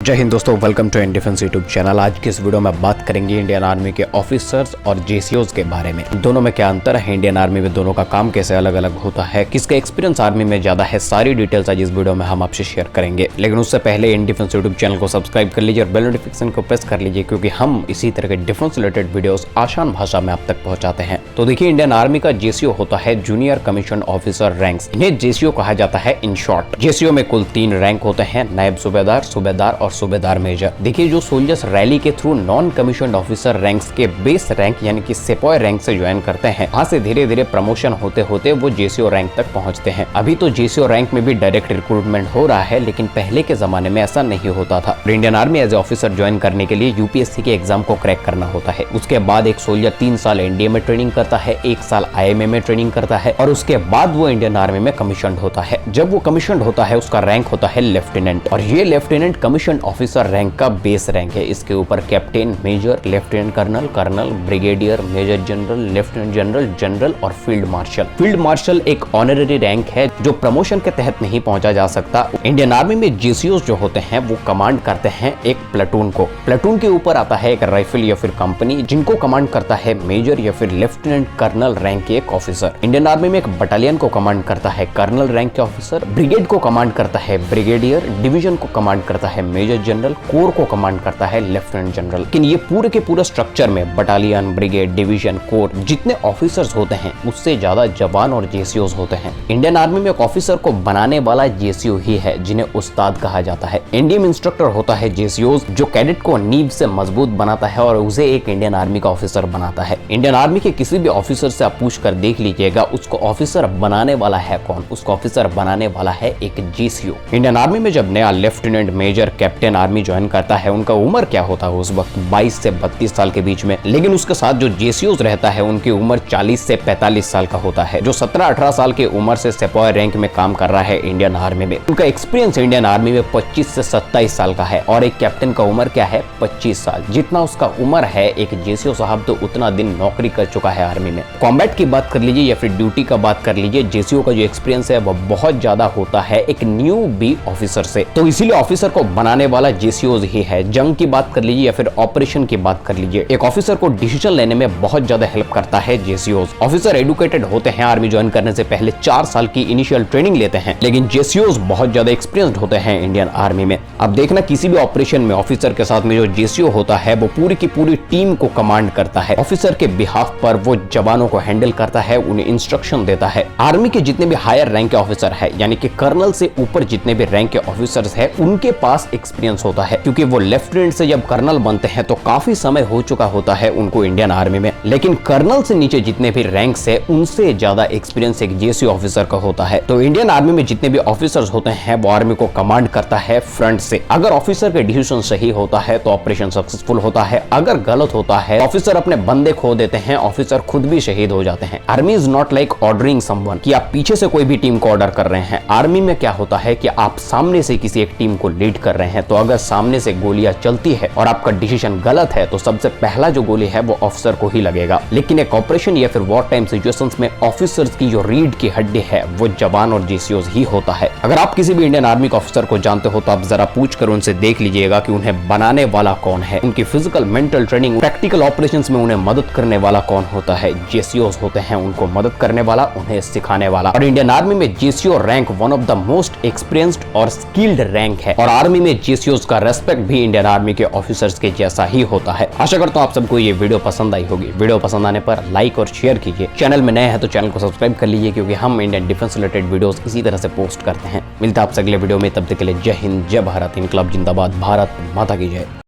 जय हिंद दोस्तों, welcome to Indian defence YouTube channel. आज की इस वीडियो में बात करेंगे इंडियन आर्मी के ऑफिसर्स और जेसीओज के बारे में। दोनों में क्या अंतर है, इंडियन आर्मी में दोनों का काम कैसे अलग अलग होता है, किसका एक्सपीरियंस आर्मी में ज्यादा है, सारी डिटेल्स आज इस वीडियो में हम आपसे शेयर करेंगे। लेकिन उससे पहले इंडियन डिफेंस यूट्यूब चैनल को सब्सक्राइब कर लीजिए और बेल नोटिफिकेशन को प्रेस कर लीजिए, क्योंकि हम इसी तरह के डिफेंस रिलेटेड वीडियोस आसान भाषा में आप तक पहुंचाते हैं। तो देखिए, इंडियन आर्मी का जेसीओ होता है जूनियर कमीशन ऑफिसर रैंक्स। इन्हें जेसीओ कहा जाता है इन शॉर्ट। जेसीओ में कुल 3 रैंक होते हैं, नायब सूबेदार, सूबेदार और सूबेदार मेजर। देखिए, जो सोल्जर्स रैली के through non commission officer ranks के बेस रैंक यानी कि सिपाही रैंक से ज्वाइन करते हैं, वहां से धीरे धीरे प्रमोशन होते होते वो जेसीओ रैंक तक पहुंचते हैं। अभी तो जेसीओ रैंक में भी डायरेक्ट रिक्रूटमेंट हो रहा है, लेकिन पहले के जमाने में ऐसा नहीं होता था। Indian army as officer join करने के लिए यूपीएससी के एग्जाम को क्रैक करना होता है। उसके बाद एक सोल्जर 3 साल एनडीए में ट्रेनिंग करता है, 1 साल आईएमए में ट्रेनिंग करता है और उसके बाद वो इंडियन आर्मी में कमीशन होता है। जब वो कमीशन होता है, उसका रैंक होता है लेफ्टिनेंट, और ये लेफ्टिनेंट कमीशन ऑफिसर रैंक का बेस रैंक है। इसके ऊपर captain, major, lieutenant colonel, colonel, brigadier, major general, lieutenant general, general और फील्ड मार्शल। फील्ड मार्शल एक ऑनररी रैंक है जो प्रमोशन के तहत नहीं पहुंचा जा सकता। इंडियन आर्मी में जेसीओ जो होते हैं वो कमांड करते हैं एक प्लेटून को। प्लेटून के ऊपर आता है एक राइफल या फिर कंपनी, जिनको कमांड करता है मेजर या फिर लेफ्टिनेंट कर्नल रैंक के एक ऑफिसर। इंडियन आर्मी में एक बटालियन को कमांड करता है कर्नल रैंक के ऑफिसर, ब्रिगेड को कमांड करता है ब्रिगेडियर, डिवीजन को कमांड करता है मेजर जनरल, कोर को कमांड करता है लेफ्टिनेंट जनरल। लेकिन ये पूरे के पूरे स्ट्रक्चर में बटालियन, ब्रिगेड, डिवीजन, कोर जितने ऑफिसर्स होते हैं उससे ज्यादा जवान और जेसीओज होते हैं। इंडियन आर्मी में एक ऑफिसर को बनाने वाला जेसीओ ही है, जिन्हें उस्ताद कहा जाता है। इंडियन इंस्ट्रक्टर होता है जेसीओज, जो कैडेट को नींव से मजबूत बनाता है और उसे एक इंडियन आर्मी का ऑफिसर बनाता है। इंडियन आर्मी के किसी भी ऑफिसर से आप पूछ कर देख लीजिएगा, उसको ऑफिसर बनाने वाला है कौन? उसको ऑफिसर बनाने वाला है एक जेसीओ। इंडियन आर्मी में जब नया lieutenant, major, captain army join करता है, उनका उम्र क्या होता है उस वक्त? 22 से 32 साल के बीच में। लेकिन उसके साथ जो जेसीओज रहता है उनकी उम्र 40 से 45 साल का होता है। जो 17-18 साल की उम्र से सिपाही रैंक में काम कर रहा है इंडियन आर्मी में, उनका एक्सपीरियंस इंडियन आर्मी में 25 से 27 साल का है। और एक कैप्टन का उम्र क्या है? 25 साल। जितना उसका उम्र है एक जेसीओ साहब तो उतना दिन नौकरी कर चुका है आर्मी में। कॉम्बैट की बात कर लीजिए या फिर ड्यूटी का बात कर लीजिए, जेसीओ का जो एक्सपीरियंस है वह बहुत ज्यादा होता है एक न्यू बी ऑफिसर से। तो इसीलिए ऑफिसर को बनाने वाला जेसीओ ही है। जंग की बात कर लीजिए या फिर ऑपरेशन की बात कर लीजिए, एक ऑफिसर को डिसीजन लेने में बहुत ज्यादा हेल्प करता है जेसीओज। ऑफिसर एडुकेटेड होते हैं, आर्मी ज्वाइन करने से पहले 4 साल की इनिशियल ट्रेनिंग लेते हैं, लेकिन जेसीओज बहुत ज्यादा एक्सपीरियंस्ड होते हैं इंडियन आर्मी में। अब देखना, किसी भी ऑपरेशन में ऑफिसर के साथ में जो जेसीओ होता है वो पूरी की पूरी टीम को कमांड करता है। ऑफिसर के बिहाफ पर वो जवानों को हैंडल करता है, उन्हें इंस्ट्रक्शन देता है। आर्मी के जितने भी हायर रैंक के ऑफिसर है, यानी कि कर्नल से ऊपर जितने भी रैंक के ऑफिसर्स है, उनके पास एक्सपीरियंस होता है, क्योंकि वो लेफ्टिनेंट से जब कर्नल बनते हैं तो काफी समय हो चुका होता है उनको इंडियन आर्मी में। लेकिन कर्नल से नीचे जितने भी रैंक्स है उनसे ज्यादा एक्सपीरियंस एक जेसीओ ऑफिसर का होता है। तो इंडियन आर्मी में जितने भी ऑफिसर्स होते हैं वो आर्मी को कमांड करता है फ्रंट से। अगर ऑफिसर का डिसीजन सही होता है तो ऑपरेशन सक्सेसफुल होता है, अगर गलत होता है ऑफिसर अपने बंदे खो देते हैं, ऑफिसर खुद भी शहीद हो जाते हैं। Army is not like ordering someone कि आप पीछे से कोई भी टीम को ऑर्डर कर रहे हैं। आर्मी में क्या होता है कि आप सामने से किसी एक टीम को लीड कर रहे हैं, तो अगर सामने से गोलियां चलती है और आपका डिसीजन गलत है तो सबसे पहला जो गोली है वो ऑफिसर को ही लगेगा। लेकिन एक ऑपरेशन या फिर वॉर टाइम सिचुएशंस में ऑफिसर्स की जो रीढ़ की हड्डी है वो जवान और जेसीओज ही होता है। अगर आप किसी भी इंडियन आर्मी के ऑफिसर को जानते हो तो आप जरा पूछ कर उनसे देख लीजिएगा कि उन्हें बनाने वाला कौन है। उनकी physical, mental training, practical operations में उन्हें मदद करने वाला कौन होता है? जेसीओज होते हैं, उनको मदद करने वाला, उन्हें सिखाने वाला। और इंडियन आर्मी में JCO rank one of the most experienced और स्किल्ड रैंक है, और आर्मी में जेसीओज का रेस्पेक्ट भी इंडियन आर्मी के ऑफिसर्स के जैसा ही होता है। आशा करता हूं आप सबको ये वीडियो पसंद आई होगी। वीडियो पसंद आने पर लाइक और शेयर कीजिए। चैनल में नए हैं तो चैनल को सब्सक्राइब कर लीजिए, क्योंकि हम इंडियन डिफेंस रिलेटेड वीडियोस इसी तरह से पोस्ट करते हैं। मिलता है आपसे अगले वीडियो में, तब तक के लिए जय हिंद, जय भारत, इनकलाब जिंदाबाद, भारत माता की जय।